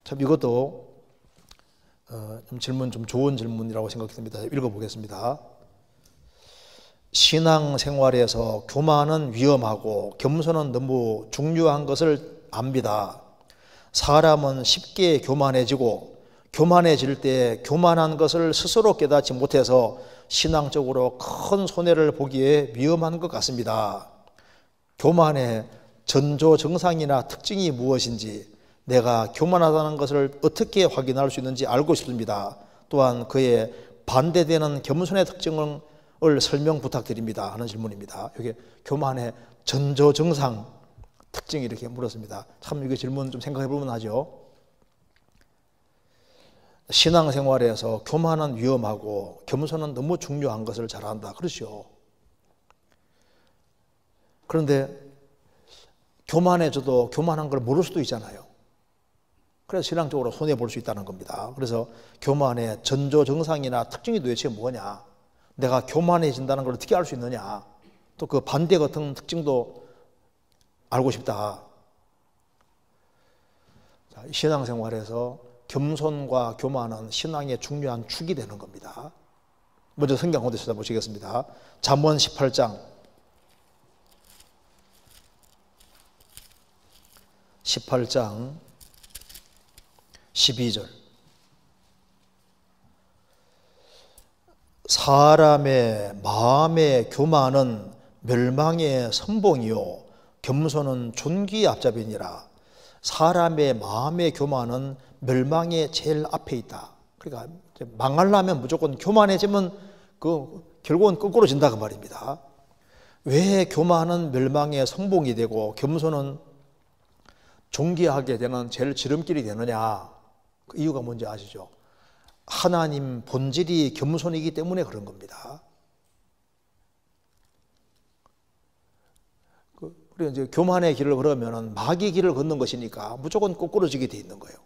참 이것도 좀 질문 좀 좋은 질문이라고 생각이 듭니다. 읽어보겠습니다. 신앙생활에서 교만은 위험하고 겸손은 너무 중요한 것을 압니다. 사람은 쉽게 교만해지고 교만해질 때 교만한 것을 스스로 깨닫지 못해서 신앙적으로 큰 손해를 보기에 위험한 것 같습니다. 교만의 전조증상이나 특징이 무엇인지, 내가 교만하다는 것을 어떻게 확인할 수 있는지 알고 싶습니다. 또한 그에 반대되는 겸손의 특징을 설명 부탁드립니다 하는 질문입니다. 이게 교만의 전조증상 특징이 이렇게 물었습니다. 참 이거 질문 좀 생각해 보면 하죠. 신앙생활에서 교만은 위험하고 겸손은 너무 중요한 것을 잘 안다. 그렇죠. 그런데 교만해져도 교만한 걸 모를 수도 있잖아요. 그래서 신앙적으로 손해볼 수 있다는 겁니다. 그래서 교만의 전조증상이나 특징이 도대체 뭐냐, 내가 교만해진다는 걸 어떻게 알 수 있느냐, 또 그 반대 같은 특징도 알고 싶다. 자, 신앙생활에서 겸손과 교만은 신앙의 중요한 축이 되는 겁니다. 먼저 성경 한번 찾아보시겠습니다. 잠언 18장 12절. 사람의 마음의 교만은 멸망의 선봉이요 겸손은 존귀의 앞잡이니라. 사람의 마음의 교만은 멸망의 제일 앞에 있다. 그러니까 망하려면 무조건 교만해지면 결국은 거꾸로 진다 그 말입니다. 왜 교만은 멸망의 선봉이 되고 겸손은 존귀하게 되는 제일 지름길이 되느냐, 그 이유가 뭔지 아시죠? 하나님 본질이 겸손이기 때문에 그런 겁니다. 그리고 이제 교만의 길을 걸으면 마귀의 길을 걷는 것이니까 무조건 거꾸로지게 돼 있는 거예요.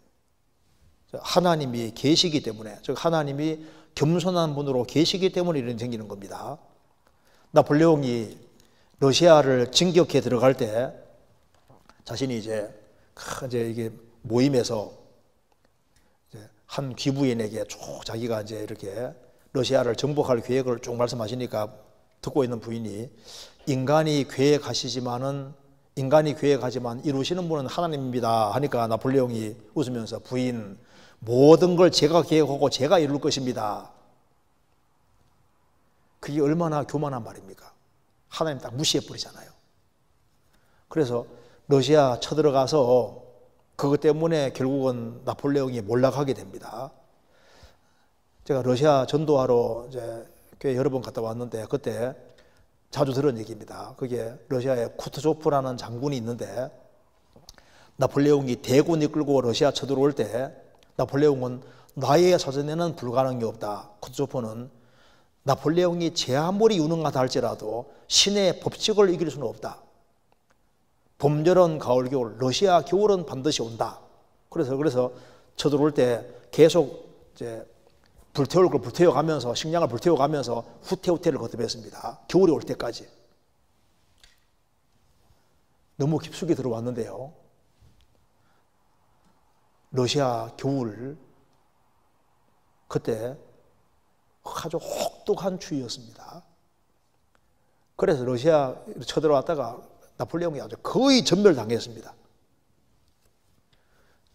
하나님이 계시기 때문에, 즉 하나님이 겸손한 분으로 계시기 때문에 이런 생기는 겁니다. 나폴레옹이 러시아를 진격해 들어갈 때 자신이 이제 이게 모임에서 한 귀부인에게 쭉 자기가 이제 이렇게 러시아를 정복할 계획을 쭉 말씀하시니까 듣고 있는 부인이 인간이 계획하지만 이루시는 분은 하나님입니다 하니까 나폴레옹이 웃으면서 부인, 모든 걸 제가 계획하고 제가 이룰 것입니다. 그게 얼마나 교만한 말입니까? 하나님 딱 무시해버리잖아요. 그래서 러시아 쳐들어가서 그것 때문에 결국은 나폴레옹이 몰락하게 됩니다. 제가 러시아 전도하러 이제 꽤 여러 번 갔다 왔는데 그때 자주 들은 얘기입니다. 그게 러시아에 쿠트조프라는 장군이 있는데 나폴레옹이 대군 이끌고 러시아 쳐들어올 때 나폴레옹은 나의 사전에는 불가능이 없다. 쿠트조프는 나폴레옹이 제 아무리 유능하다 할지라도 신의 법칙을 이길 수는 없다. 봄, 여름, 가을, 겨울, 러시아 겨울은 반드시 온다. 그래서 쳐들어올 때 계속 이제 불태울 걸 불태워가면서, 식량을 불태워가면서 후퇴를 거듭했습니다. 겨울이 올 때까지. 너무 깊숙이 들어왔는데요. 러시아 겨울, 그때 아주 혹독한 추위였습니다. 그래서 러시아 쳐들어왔다가 나폴레옹이 아주 거의 전멸당했습니다.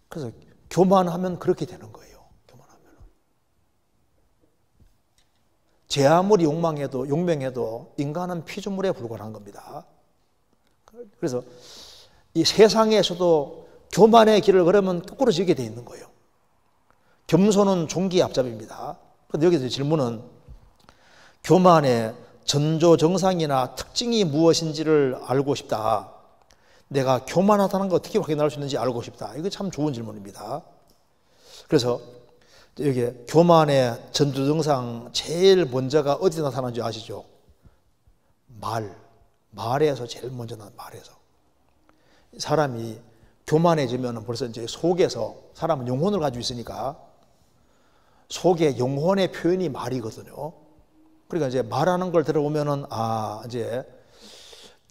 그래서 교만하면 그렇게 되는 거예요. 교만하면 제 아무리 용맹해도 인간은 피조물에 불과한 겁니다. 그래서 이 세상에서도 교만의 길을 걸으면 거꾸로 지게 돼 있는 거예요. 겸손은 존귀의 앞잡이입니다. 그런데 여기서 질문은 교만의 전조증상이나 특징이 무엇인지를 알고 싶다. 내가 교만하다는 걸 어떻게 확인할 수 있는지 알고 싶다. 이거 참 좋은 질문입니다. 그래서 여기 교만의 전조증상 제일 먼저가 어디 나타나는지 아시죠? 말에서 제일 먼저 나는 말에서. 사람이 교만해지면 벌써 이제 속에서, 사람은 영혼을 가지고 있으니까 속에 영혼의 표현이 말이거든요. 그러니까 이제 말하는 걸 들어보면은 이제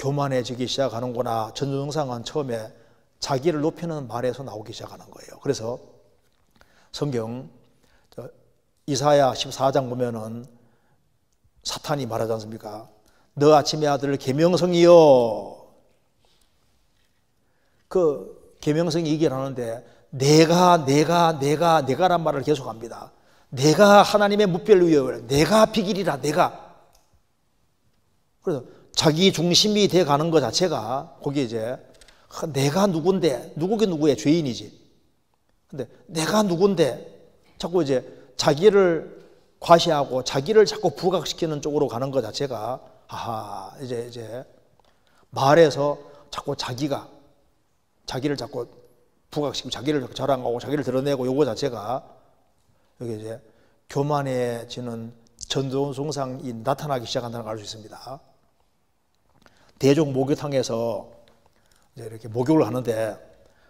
교만해지기 시작하는구나. 전조증상은 처음에 자기를 높이는 말에서 나오기 시작하는 거예요. 그래서 성경 이사야 14장 보면은 사탄이 말하지 않습니까? 너 아침의 아들 계명성이여. 그 계명성이 얘기를 하는데 내가란 말을 계속합니다. 내가 하나님의 무별위여, 내가 비길이라, 내가. 그래서 자기 중심이 돼 가는 것 자체가 거기에 이제 내가 누군데, 누구긴 누구의 죄인이지. 근데 내가 누군데 자꾸 이제 자기를 과시하고 자기를 자꾸 부각시키는 쪽으로 가는 것 자체가 이제 말에서 자꾸 자기를 자꾸 부각시키고 자기를 자랑하고 자기를 드러내고 요거 자체가 여기 이제 교만해지는 전도성상이 나타나기 시작한다는 걸 알 수 있습니다. 대종 목욕탕에서 이제 이렇게 목욕을 하는데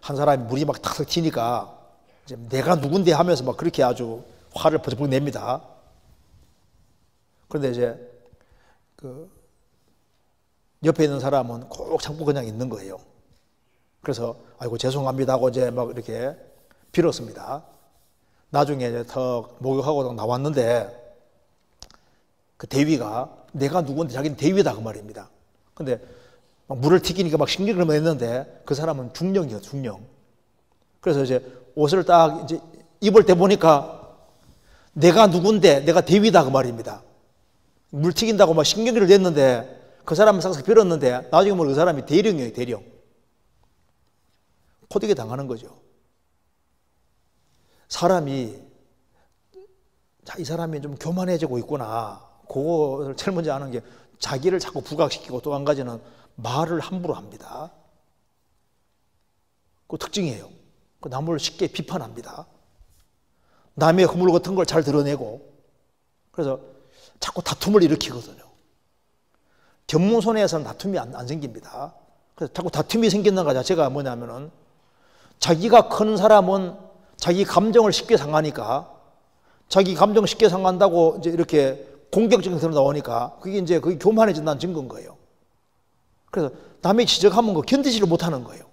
한 사람이 물이 막 탁탁 튀니까 이제 내가 누군데 하면서 막 그렇게 아주 화를 버럭 냅니다. 그런데 이제 그 옆에 있는 사람은 꼭 참고 그냥 있는 거예요. 그래서 아이고 죄송합니다 하고 이제 막 이렇게 빌었습니다. 나중에 이제 턱 목욕하고 나왔는데 그 대위가 내가 누군데 자기는 대위다 그 말입니다. 근데 막 물을 튀기니까 막 신경을 냈는데 그 사람은 중령이에요, 중령. 그래서 이제 옷을 딱 이제 입을 때 보니까 내가 누군데 내가 대위다 그 말입니다. 물 튀긴다고 막 신경을 냈는데 그 사람은 싹싹 빌었는데 나중에 보면 그 사람이 대령이에요, 대령. 코디게 당하는 거죠. 사람이 이 사람이 좀 교만해지고 있구나. 그거를 제일 먼저 아는 게 자기를 자꾸 부각시키고 또 한 가지는 말을 함부로 합니다. 그 특징이에요. 그 남을 쉽게 비판합니다. 남의 허물 같은 걸 잘 드러내고 그래서 자꾸 다툼을 일으키거든요. 견문손해에서는 다툼이 안 생깁니다. 그래서 자꾸 다툼이 생기는 것 자체가 뭐냐면은 자기가 큰 사람은 자기 감정을 쉽게 상하니까 자기 감정 쉽게 상한다고 이제 이렇게 공격적인 소리 나오니까 그게 교만해진다는 증거인 거예요. 그래서 남이 지적하면 그거 견디지를 못하는 거예요.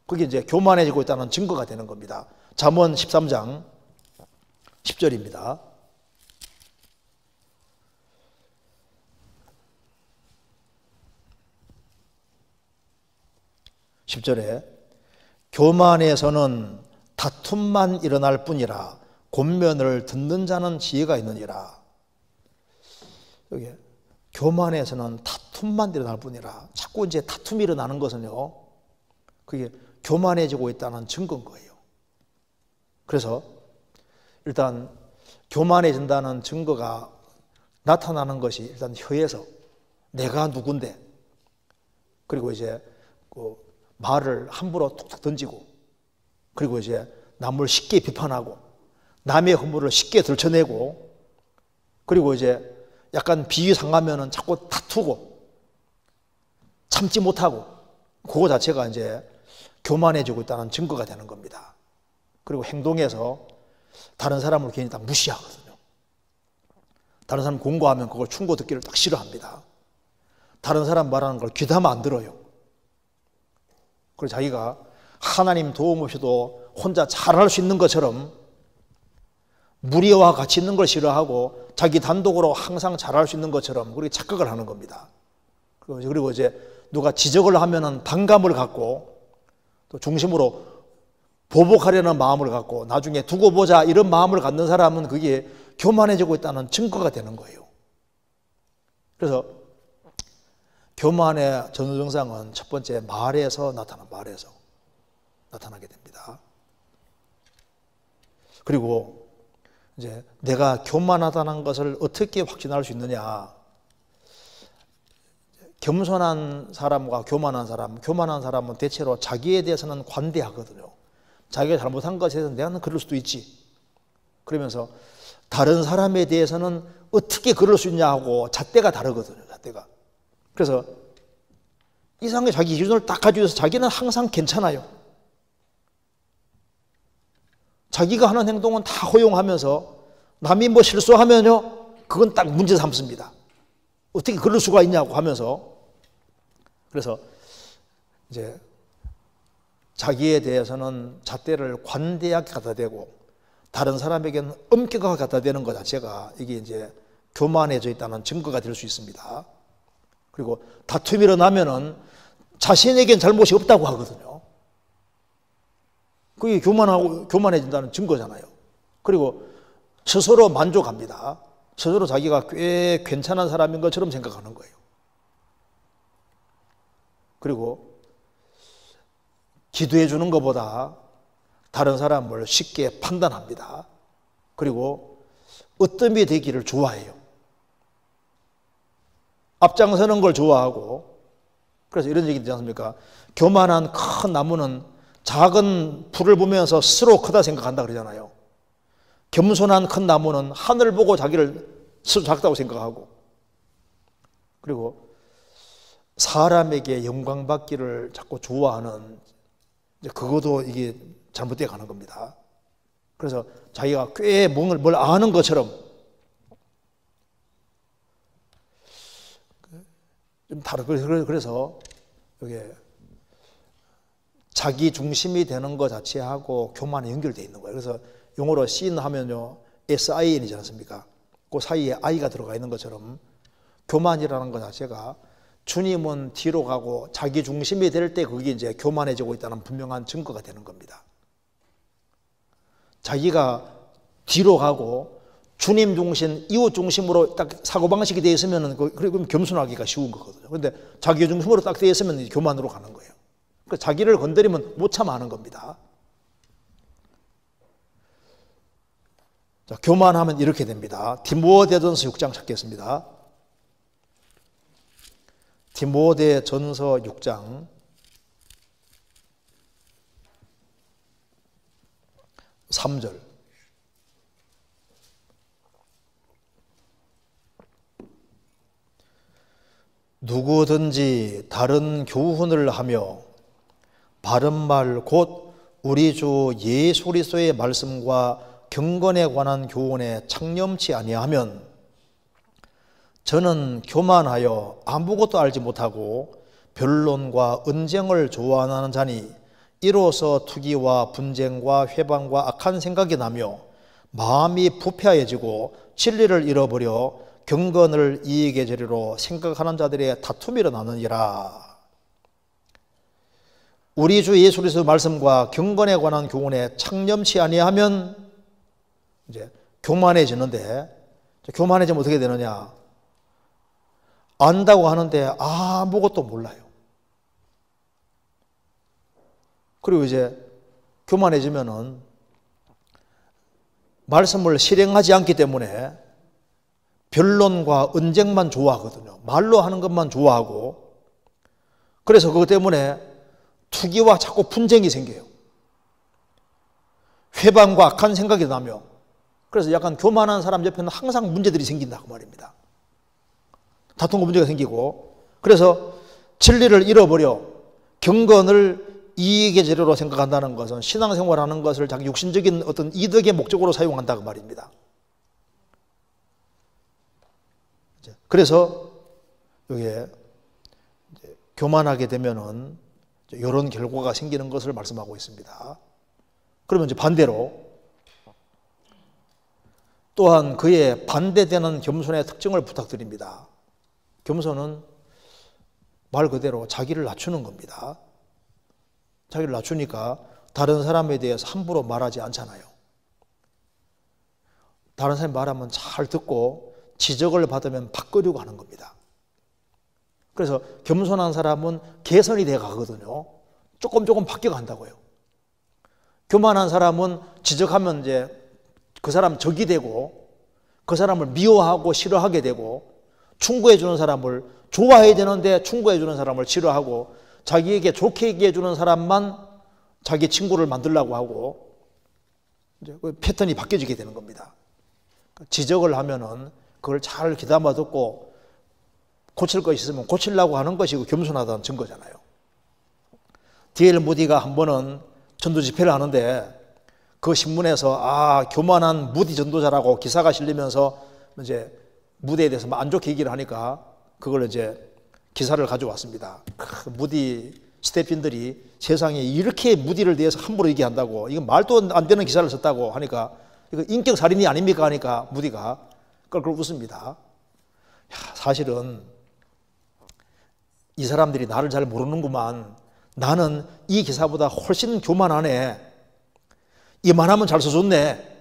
그게 이제 교만해지고 있다는 증거가 되는 겁니다. 잠언 13장 10절입니다. (10절에) 교만에서는 다툼만 일어날 뿐이라 권면을 듣는 자는 지혜가 있느니라. 여기 교만에서는 다툼만 일어날 뿐이라. 자꾸 이제 다툼이 일어나는 것은요, 그게 교만해지고 있다는 증거인 거예요. 그래서 일단 교만해진다는 증거가 나타나는 것이 일단 혀에서 내가 누군데, 그리고 이제 그 말을 함부로 툭툭 던지고, 그리고 이제 남을 쉽게 비판하고 남의 허물을 쉽게 들춰내고, 그리고 이제 약간 비위 상하면은 자꾸 다투고 참지 못하고, 그거 자체가 이제 교만해지고 있다는 증거가 되는 겁니다. 그리고 행동에서 다른 사람을 괜히 딱 무시하거든요. 다른 사람 공고하면 그걸 충고 듣기를 딱 싫어합니다. 다른 사람 말하는 걸 귀담아 안 들어요. 그리고 자기가 하나님 도움 없이도 혼자 잘할 수 있는 것처럼 무리와 같이 있는 걸 싫어하고 자기 단독으로 항상 잘할 수 있는 것처럼 그렇게 착각을 하는 겁니다. 그리고 이제 누가 지적을 하면은 반감을 갖고 또 중심으로 보복하려는 마음을 갖고 나중에 두고 보자 이런 마음을 갖는 사람은 그게 교만해지고 있다는 증거가 되는 거예요. 그래서 교만의 전후 증상은 첫 번째 말에서 나타나게 됩니다. 그리고 이제 내가 교만하다는 것을 어떻게 확신할 수 있느냐? 겸손한 사람과 교만한 사람은 대체로 자기에 대해서는 관대하거든요. 자기가 잘못한 것에 대해서 내가 그럴 수도 있지. 그러면서 다른 사람에 대해서는 어떻게 그럴 수 있냐 하고 잣대가 다르거든요. 잣대가. 그래서 이상하게 자기 기준을 딱 가지고 있어서 자기는 항상 괜찮아요. 자기가 하는 행동은 다 허용하면서 남이 뭐 실수하면요, 그건 딱 문제 삼습니다. 어떻게 그럴 수가 있냐고 하면서. 그래서 이제 자기에 대해서는 잣대를 관대하게 갖다 대고 다른 사람에게는 엄격하게 갖다 대는 것 자체가 이게 이제 교만해져 있다는 증거가 될 수 있습니다. 그리고 다툼이 일어나면은 자신에겐 잘못이 없다고 하거든요. 그게 교만해진다는 증거잖아요. 그리고 스스로 만족합니다. 스스로 자기가 꽤 괜찮은 사람인 것처럼 생각하는 거예요. 그리고 기도해 주는 것보다 다른 사람을 쉽게 판단합니다. 그리고 으뜸이 되기를 좋아해요. 앞장서는 걸 좋아하고, 그래서 이런 얘기 있지 않습니까? 교만한 큰 나무는 작은 풀을 보면서 스스로 크다 생각한다 그러잖아요. 겸손한 큰 나무는 하늘 보고 자기를 스스로 작다고 생각하고, 그리고 사람에게 영광 받기를 자꾸 좋아하는, 그것도 이게 잘못되어 가는 겁니다. 그래서 자기가 꽤 뭘 아는 것처럼 좀 그래서 이게 자기 중심이 되는 것 자체하고 교만에 연결되어 있는 거예요. 그래서 용어로 sin 하면요, SIN이지 않습니까? 그 사이에 I가 들어가 있는 것처럼 교만이라는 것 자체가 주님은 뒤로 가고 자기 중심이 될 때 그게 이제 교만해지고 있다는 분명한 증거가 되는 겁니다. 자기가 뒤로 가고 주님 중심, 이웃 중심으로 딱 사고방식이 되어 있으면 그럼 겸손하기가 쉬운 거거든요. 그런데 자기 중심으로 딱 되어 있으면 교만으로 가는 거예요. 그러니까 자기를 건드리면 못 참아하는 겁니다. 자, 교만하면 이렇게 됩니다. 디모데전서 6장 찾겠습니다. 디모데전서 6장 3절. 누구든지 다른 교훈을 하며 바른 말 곧 우리 주 예수 그리스도의 말씀과 경건에 관한 교훈에 창념치 아니하면 저는 교만하여 아무것도 알지 못하고 변론과 언쟁을 좋아하는 자니 이로써 투기와 분쟁과 회방과 악한 생각이 나며 마음이 부패해지고 진리를 잃어버려 경건을 이익의 재료로 생각하는 자들의 다툼이 일어나느니라. 우리 주 예수 그리스도 말씀과 경건에 관한 교훈에 창념치 아니하면 이제 교만해지는데, 교만해지면 어떻게 되느냐? 안다고 하는데 아무것도 몰라요. 그리고 이제 교만해지면은 말씀을 실행하지 않기 때문에 변론과 언쟁만 좋아하거든요. 말로 하는 것만 좋아하고, 그래서 그것 때문에 투기와 자꾸 분쟁이 생겨요. 회방과 악한 생각이 나며, 그래서 약간 교만한 사람 옆에는 항상 문제들이 생긴다고 말입니다. 다툼과 문제가 생기고, 그래서 진리를 잃어버려 경건을 이익의 재료로 생각한다는 것은 신앙생활하는 것을 자기 육신적인 어떤 이득의 목적으로 사용한다고 말입니다. 그래서 이게 교만하게 되면은 이런 결과가 생기는 것을 말씀하고 있습니다. 그러면 이제 반대로 또한 그에 반대되는 겸손의 특징을 부탁드립니다. 겸손은 말 그대로 자기를 낮추는 겁니다. 자기를 낮추니까 다른 사람에 대해서 함부로 말하지 않잖아요. 다른 사람이 말하면 잘 듣고 지적을 받으면 바꾸려고 하는 겁니다. 그래서 겸손한 사람은 개선이 돼 가거든요. 조금 바뀌어간다고요. 교만한 사람은 지적하면 이제 그 사람 적이 되고 그 사람을 미워하고 싫어하게 되고, 충고해 주는 사람을 좋아해야 되는데 충고해 주는 사람을 싫어하고, 자기에게 좋게 얘기해 주는 사람만 자기 친구를 만들려고 하고, 이제 그 패턴이 바뀌어지게 되는 겁니다. 지적을 하면은 그걸 잘 귀담아 듣고 고칠 것이 있으면 고치려고 하는 것이 겸손하다는 증거잖아요. D.L. 무디가 한 번은 전도 집회를 하는데 그 신문에서 교만한 무디 전도자라고 기사가 실리면서 이제 무대에 대해서 안 좋게 얘기를 하니까 그걸 이제 기사를 가져왔습니다. 무디 스태프인들이 세상에 이렇게 무디를 대해서 함부로 얘기한다고, 이건 말도 안 되는 기사를 썼다고 하니까 이거 인격살인이 아닙니까? 하니까 무디가 껄껄 웃습니다. 사실은 이 사람들이 나를 잘 모르는구만. 나는 이 기사보다 훨씬 교만하네. 이만하면 잘 써줬네.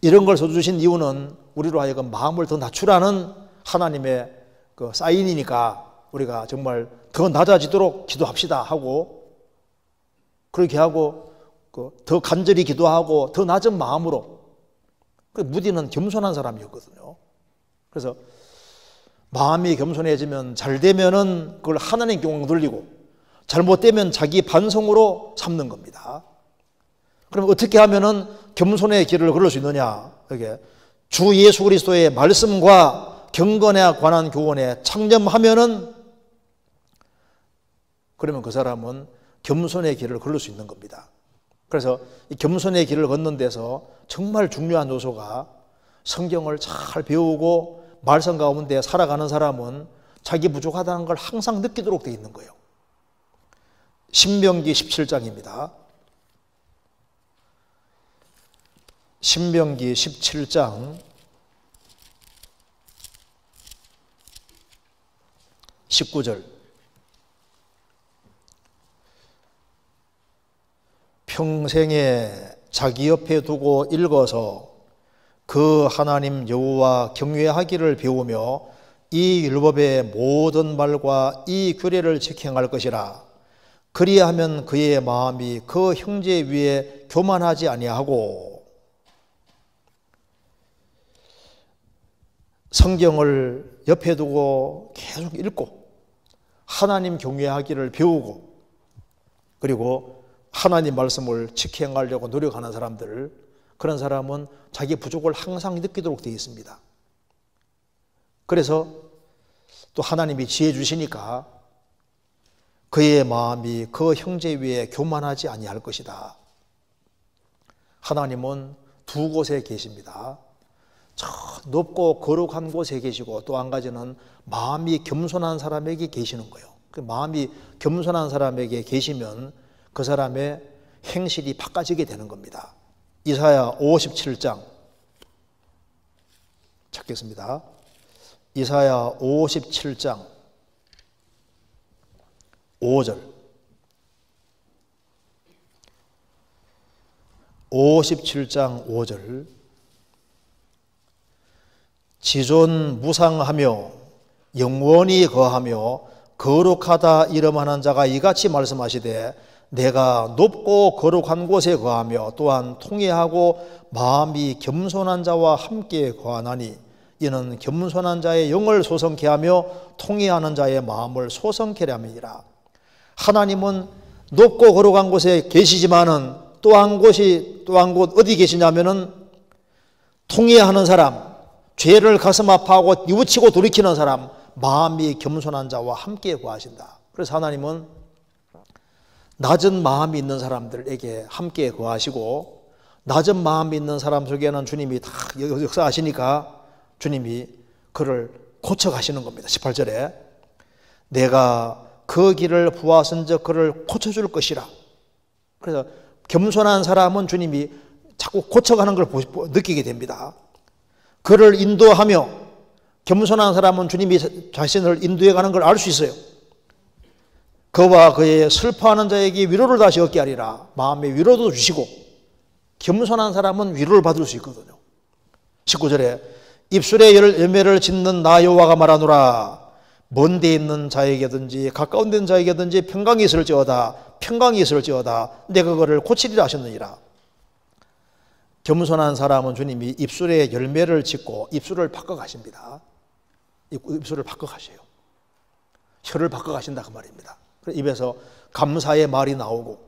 이런 걸 써주신 이유는 우리로 하여금 마음을 더 낮추라는 하나님의 그 사인이니까 우리가 정말 더 낮아지도록 기도합시다 하고, 그렇게 하고 더 간절히 기도하고 더 낮은 마음으로. 무디는 겸손한 사람이었거든요. 그래서 마음이 겸손해지면, 잘 되면은 그걸 하나님 경영 돌리고, 잘못되면 자기 반성으로 삼는 겁니다. 그럼 어떻게 하면은 겸손의 길을 걸을 수 있느냐? 이게 주 예수 그리스도의 말씀과 경건에 관한 교훈에 창념하면은, 그러면 그 사람은 겸손의 길을 걸을 수 있는 겁니다. 그래서 이 겸손의 길을 걷는 데서 정말 중요한 요소가, 성경을 잘 배우고 말씀 가운데 살아가는 사람은 자기 부족하다는 걸 항상 느끼도록 되어 있는 거예요. 신명기 17장입니다. 신명기 17장 19절. 평생에 자기 옆에 두고 읽어서 그 하나님 여호와 경외하기를 배우며 이 율법의 모든 말과 이 규례를 지켜 행할 것이라. 그리하면 그의 마음이 그 형제 위에 교만하지 아니하고. 성경을 옆에 두고 계속 읽고 하나님 경외하기를 배우고, 그리고 하나님 말씀을 지켜 행하려고 노력하는 사람들, 그런 사람은 자기 부족을 항상 느끼도록 되어 있습니다. 그래서 또 하나님이 지혜 주시니까 그의 마음이 그 형제 위에 교만하지 아니할 것이다. 하나님은 두 곳에 계십니다. 저 높고 거룩한 곳에 계시고, 또 한 가지는 마음이 겸손한 사람에게 계시는 거예요. 그 마음이 겸손한 사람에게 계시면 그 사람의 행실이 바꿔지게 되는 겁니다. 이사야 57장 찾겠습니다. 이사야 57장 5절. 57장 5절. 지존 무상하며 영원히 거하며 거룩하다 이름하는 자가 이같이 말씀하시되, 내가 높고 거룩한 곳에 거하며 또한 통회하고 마음이 겸손한 자와 함께 거하나니, 이는 겸손한 자의 영을 소성케 하며 통회하는 자의 마음을 소성케 함이니라. 하나님은 높고 거룩한 곳에 계시지만은 또 한 곳 어디 계시냐면은 통회하는 사람, 죄를 가슴 아파하고 뉘우치고 돌이키는 사람, 마음이 겸손한 자와 함께 거하신다. 그래서 하나님은 낮은 마음이 있는 사람들에게 함께 거하시고, 낮은 마음이 있는 사람 속에는 주님이 다 역사하시니까 주님이 그를 고쳐가시는 겁니다. 18절에 내가 그 길을 보았은즉 그를 고쳐줄 것이라. 그래서 겸손한 사람은 주님이 자꾸 고쳐가는 걸 느끼게 됩니다. 그를 인도하며, 겸손한 사람은 주님이 자신을 인도해가는 걸 알 수 있어요. 그와 그의 슬퍼하는 자에게 위로를 다시 얻게 하리라. 마음의 위로도 주시고, 겸손한 사람은 위로를 받을 수 있거든요. 19절에 입술에 열매를 짓는 나 여호와가 말하노라. 먼 데 있는 자에게든지 가까운 데 있는 자에게든지 평강이 있을지어다. 내가 그를 고치리라 하셨느니라. 겸손한 사람은 주님이 입술에 열매를 짓고 입술을 바꿔가십니다. 입술을 바꿔가셔요. 혀를 바꿔가신다 그 말입니다. 입에서 감사의 말이 나오고,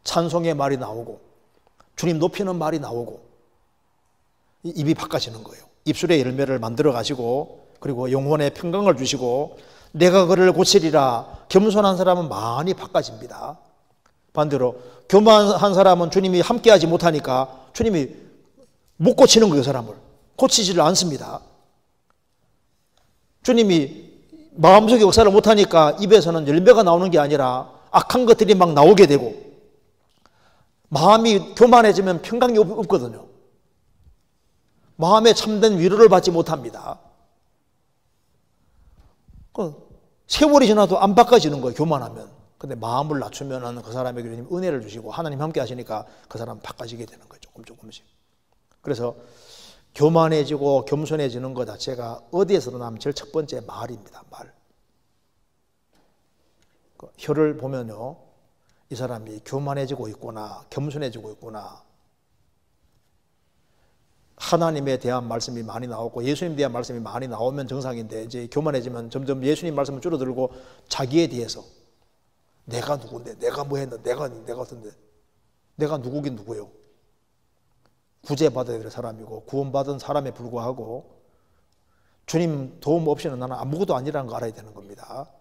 찬송의 말이 나오고, 주님 높이는 말이 나오고, 입이 바꿔지는 거예요. 입술의 열매를 만들어 가시고, 그리고 영혼의 평강을 주시고, 내가 그를 고치리라. 겸손한 사람은 많이 바꿔집니다. 반대로 교만한 사람은 주님이 함께하지 못하니까 주님이 못 고치는 거예요. 사람을 고치지를 않습니다. 주님이 마음속에 역사를 못하니까 입에서는 열매가 나오는 게 아니라 악한 것들이 막 나오게 되고, 마음이 교만해지면 평강이 없거든요. 마음에 참된 위로를 받지 못합니다. 세월이 지나도 안 바꿔지는 거예요, 교만하면. 근데 마음을 낮추면 그 사람에게 은혜를 주시고 하나님 함께 하시니까 그 사람 바꿔지게 되는 거예요, 조금씩. 그래서 교만해지고 겸손해지는 것 자체가 어디에서 나면 제일 첫 번째 말입니다, 말. 혀를 보면요, 이 사람이 교만해지고 있구나, 겸손해지고 있구나. 하나님에 대한 말씀이 많이 나오고 예수님에 대한 말씀이 많이 나오면 정상인데, 이제 교만해지면 점점 예수님 말씀은 줄어들고 자기에 대해서 내가 누군데, 내가 뭐 했는데, 내가 어떤데, 내가 누구긴 누구요. 구제받아야 될 사람이고 구원받은 사람에 불과하고 주님 도움 없이는 나는 아무것도 아니라는 거 알아야 되는 겁니다.